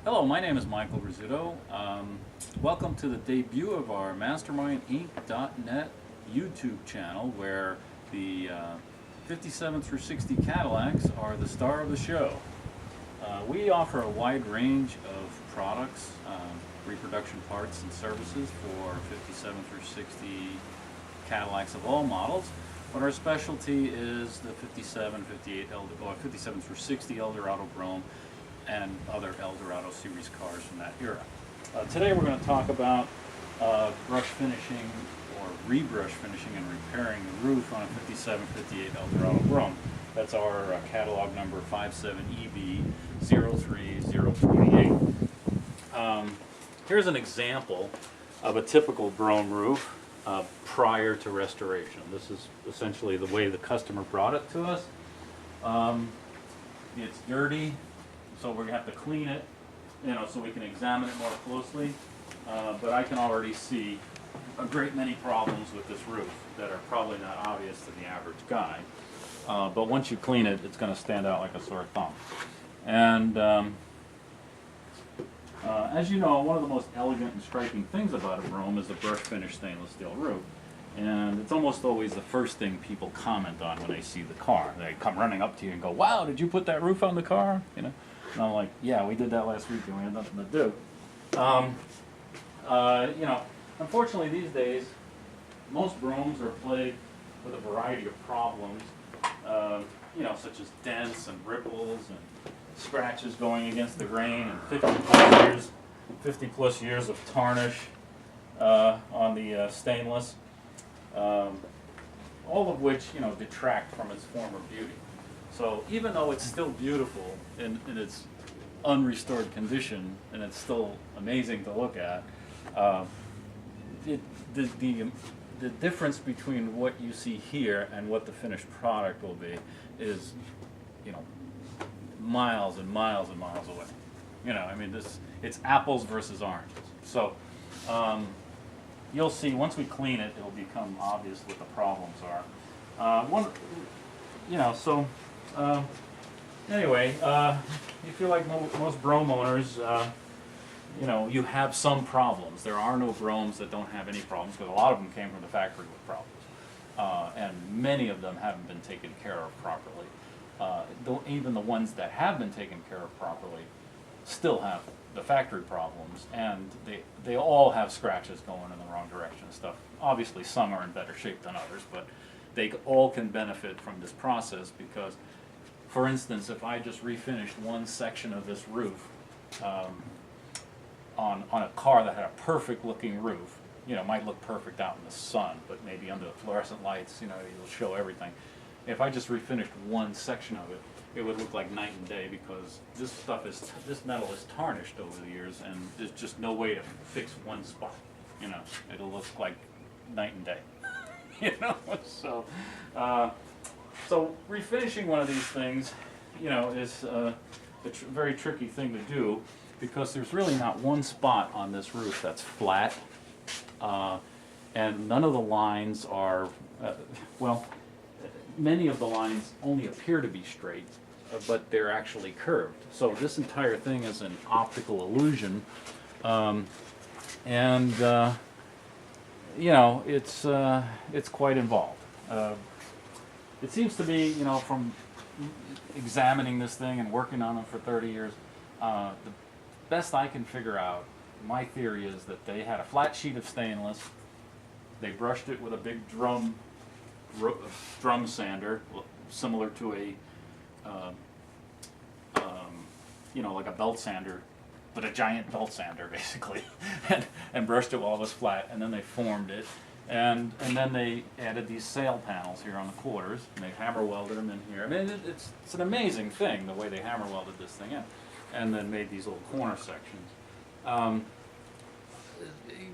Hello, my name is Michael Rizzuto. Welcome to the debut of our Mastermindinc.net YouTube channel, where the 57 through 60 Cadillacs are the star of the show. We offer a wide range of products, reproduction parts and services for 57 through 60 Cadillacs of all models. But our specialty is the 57, 58, or 57 through 60 Eldorado Brougham and other Eldorado series cars from that era. Today we're going to talk about brush finishing or rebrush finishing and repairing the roof on a 57, 58 Eldorado Brougham. That's our catalog number 57EB03028. Here's an example of a typical Brougham roof prior to restoration. This is essentially the way the customer brought it to us. It's dirty, so we're going to have to clean it, so we can examine it more closely. But I can already see a great many problems with this roof that are probably not obvious to the average guy. But once you clean it, it's going to stand out like a sore thumb. And as you know, one of the most elegant and striking things about a Brougham is the brush finished stainless steel roof. And it's almost always the first thing people comment on when they see the car. They come running up to you and go, "Wow, did you put that roof on the car?" And I'm like, "Yeah, we did that last week and we had nothing to do." Unfortunately these days, most Broughams are plagued with a variety of problems, such as dents and ripples and scratches going against the grain and 50 plus years of tarnish on the stainless, all of which detract from its former beauty. So even though it's still beautiful in its unrestored condition, and it's still amazing to look at, the difference between what you see here and what the finished product will be is, miles and miles and miles away. It's apples versus oranges. So you'll see once we clean it, it'll become obvious what the problems are. Anyway, you feel like most Brougham owners, you have some problems. There are no Broughams that don't have any problems, because a lot of them came from the factory with problems. And many of them haven't been taken care of properly. Even the ones that have been taken care of properly still have the factory problems, and they all have scratches going in the wrong direction and stuff. Obviously some are in better shape than others, but they all can benefit from this process, because, for instance, if I just refinished one section of this roof on a car that had a perfect looking roof, it might look perfect out in the sun, but maybe under the fluorescent lights, it'll show everything. If I just refinished one section of it, it would look like night and day, because this metal is tarnished over the years, and there's just no way to fix one spot. It'll look like night and day. So refinishing one of these things, is a very tricky thing to do, because there's really not one spot on this roof that's flat, and none of the lines are, many of the lines only appear to be straight, but they're actually curved. So this entire thing is an optical illusion, it's quite involved. It seems to me, from examining this thing and working on it for 30 years, the best I can figure out, my theory is that they had a flat sheet of stainless, they brushed it with a big drum sander, similar to a like a belt sander, but a giant belt sander basically, and brushed it while it was flat, and then they formed it, and then they added these sail panels here on the quarters, and they hammer welded them in here. It's an amazing thing the way they hammer welded this thing in, and then made these little corner sections.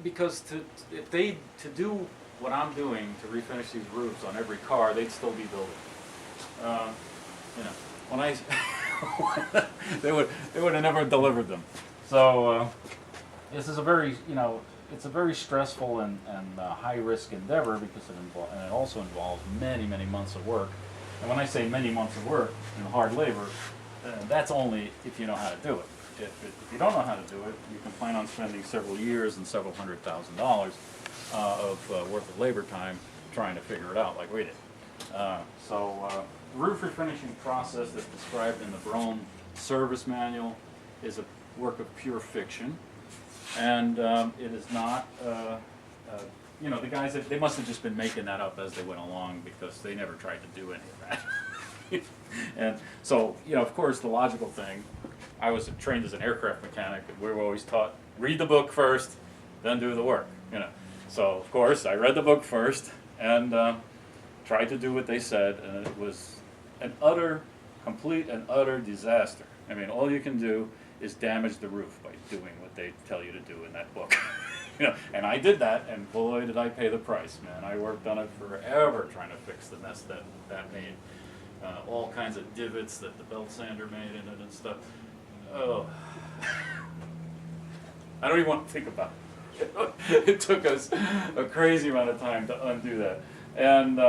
Because to do what I'm doing to refinish these roofs on every car, they'd still be building. When I they would have never delivered them. So this is a very it's a very stressful and high risk endeavor, because it also involves many months of work. And when I say many months of work and hard labor, that's only if you know how to do it. if you don't know how to do it, you can plan on spending several years and several $100,000 of worth of labor time trying to figure it out like we did. The roof refinishing process that's described in the Brougham service manual is a work of pure fiction, and it is not, you know, the guys, they must have just been making that up as they went along, because they never tried to do any of that. And so, you know, of course, the logical thing, I was trained as an aircraft mechanic, and we were always taught, read the book first, then do the work, you know. So, of course, I read the book first, and tried to do what they said, and it was an complete and utter disaster. I mean, all you can do is damage the roof by doing what they tell you to do in that book. You know, and I did that, and boy, did I pay the price, man. I worked on it forever trying to fix the mess that made. All kinds of divots that the belt sander made in it and stuff. Oh, I don't even want to think about it. It took us a crazy amount of time to undo that. And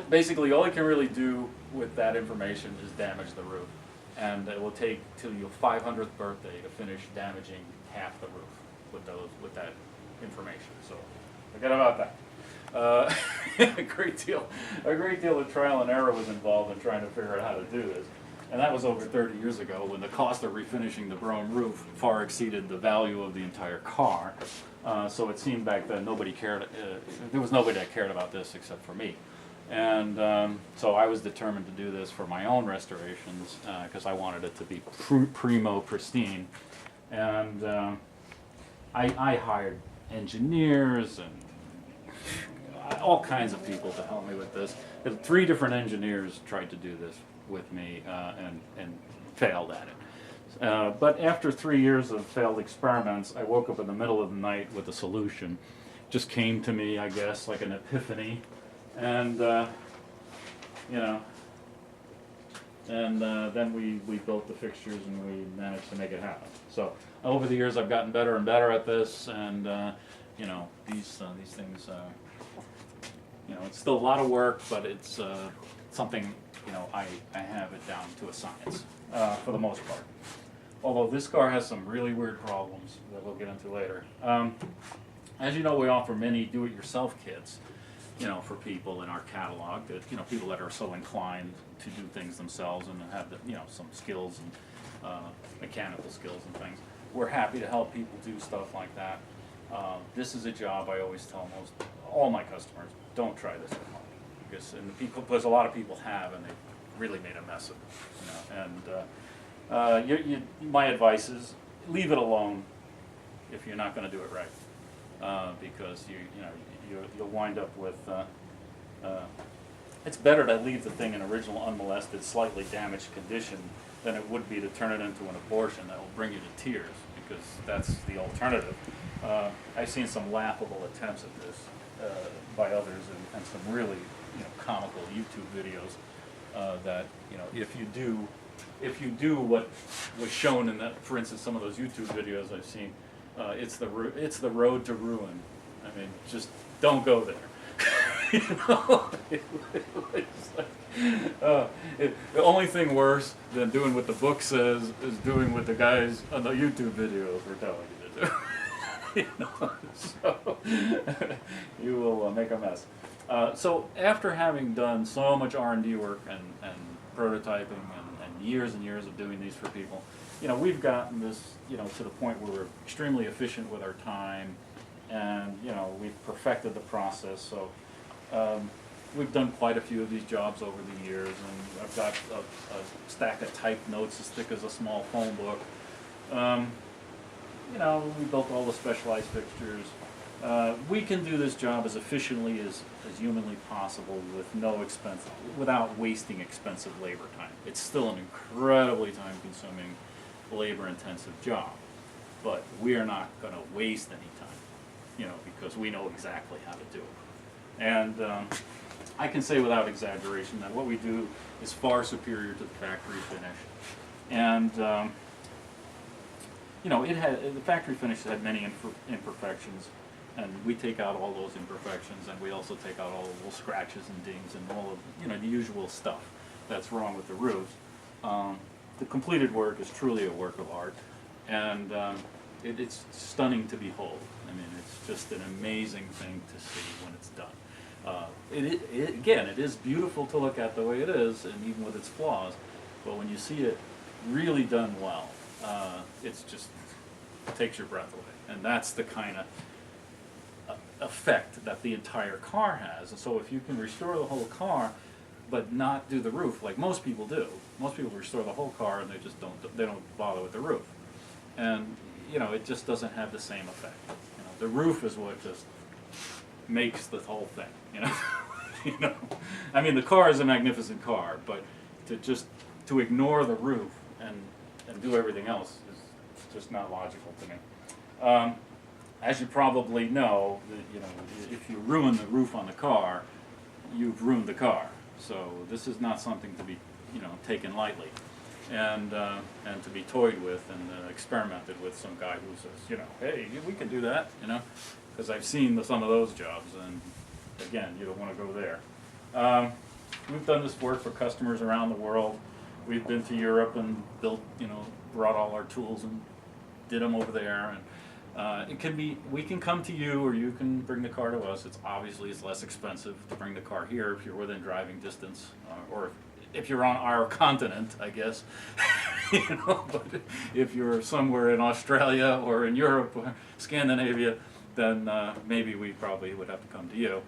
basically all you can really do with that information is damage the roof. And it will take till your 500th birthday to finish damaging half the roof with that information. So forget about that. A great deal of trial and error was involved in trying to figure out how to do this. And that was over 30 years ago, when the cost of refinishing the Brougham roof far exceeded the value of the entire car. So it seemed back then nobody cared, there was nobody that cared about this except for me. And so I was determined to do this for my own restorations, because I wanted it to be primo pristine. And I hired engineers and all kinds of people to help me with this. 3 different engineers tried to do this with me and failed at it. But after 3 years of failed experiments, I woke up in the middle of the night with a solution. Just came to me, I guess, like an epiphany. And, you know, and then we built the fixtures and we managed to make it happen. So over the years I've gotten better and better at this, and you know, these things, you know, it's still a lot of work, but it's something, you know, I have it down to a science for the most part. Although this car has some really weird problems that we'll get into later. As you know, we offer many do-it-yourself kits, you know, for people in our catalog, that, you know, people that are so inclined to do things themselves and have, you know, some skills and mechanical skills and things. We're happy to help people do stuff like that. This is a job I always tell all my customers, don't try this at home, because a lot of people have, and they've really made a mess of it, you know. And my advice is leave it alone if you're not going to do it right, because you'll wind up with. It's better to leave the thing in original, unmolested, slightly damaged condition than it would be to turn it into an abortion that will bring you to tears, because that's the alternative. I've seen some laughable attempts at this by others, and some really, you know, comical YouTube videos that, you know, if you do what was shown in that, for instance, some of those YouTube videos I've seen, it's the road to ruin. I mean, just don't go there. You know, the only thing worse than doing what the book says is doing what the guys on the YouTube videos were telling you to do. You know, so you will make a mess. So after having done so much R&D work and prototyping and years of doing these for people, you know, we've gotten this, you know, to the point where we're extremely efficient with our time, and, you know, we've perfected the process. So we've done quite a few of these jobs over the years, and I've got a stack of typed notes as thick as a small phone book. You know, we built all the specialized fixtures. We can do this job as efficiently as humanly possible with no expense, without wasting expensive labor time. It's still an incredibly time-consuming, labor-intensive job, but we are not going to waste any time, you know, because we know exactly how to do it. And I can say without exaggeration that what we do is far superior to the factory finish. And you know, the factory finish had many imperfections, and we take out all those imperfections, and we also take out all the little scratches and dings and all of, you know, the usual stuff that's wrong with the roofs. the completed work is truly a work of art, and it's stunning to behold. I mean, it's just an amazing thing to see when it's done. Again, it is beautiful to look at the way it is, and even with its flaws, but when you see it really done well, it takes your breath away. And that's the kind of effect that the entire car has. And so if you can restore the whole car, but not do the roof like most people do. Most people restore the whole car and they don't bother with the roof. And it just doesn't have the same effect. The roof is what just makes the whole thing. I mean, the car is a magnificent car, but to ignore the roof and do everything else is just not logical to me. As you probably know, if you ruin the roof on the car, you've ruined the car. So this is not something to be, taken lightly, and to be toyed with and experimented with. Some guy who says, hey, we can do that, because I've seen some of those jobs, and again, you don't want to go there. We've done this work for customers around the world. We've been to Europe and built, brought all our tools and did them over there. And we can come to you, or you can bring the car to us. It's less expensive to bring the car here if you're within driving distance, or if you're on our continent, I guess. But if you're somewhere in Australia or in Europe or Scandinavia, then maybe we probably would have to come to you.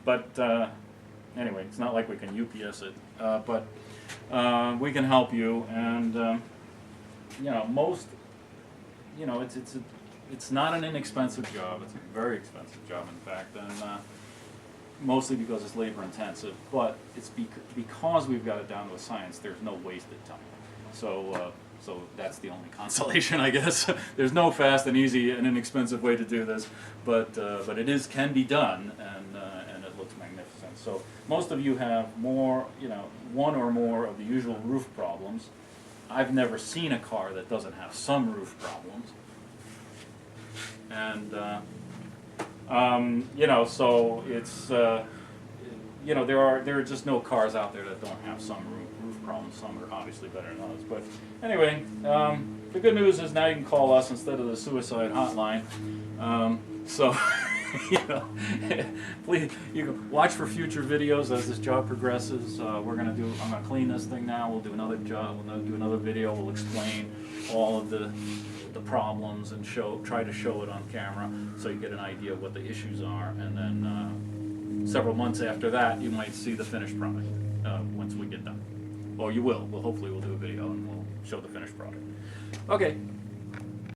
But anyway, it's not like we can UPS it, but we can help you, and it's not an inexpensive job. It's a very expensive job, in fact, and mostly because it's labor intensive. But it's because we've got it down to a science. There's no wasted time. So that's the only consolation, I guess. There's no fast and easy and inexpensive way to do this, but it can be done, and it looks magnificent. So most of you have one or more of the usual roof problems. I've never seen a car that doesn't have some roof problems, and so it's there are just no cars out there that don't have some roof problems. Some are obviously better than others, but anyway, the good news is now you can call us instead of the suicide hotline. Please, you can watch for future videos as this job progresses. I'm gonna clean this thing now. We'll do another job. We'll do another video. We'll explain all of the problems and try to show it on camera so you get an idea of what the issues are. And then several months after that, you might see the finished product once we get done. Or you will. Hopefully we'll do a video and we'll show the finished product. Okay.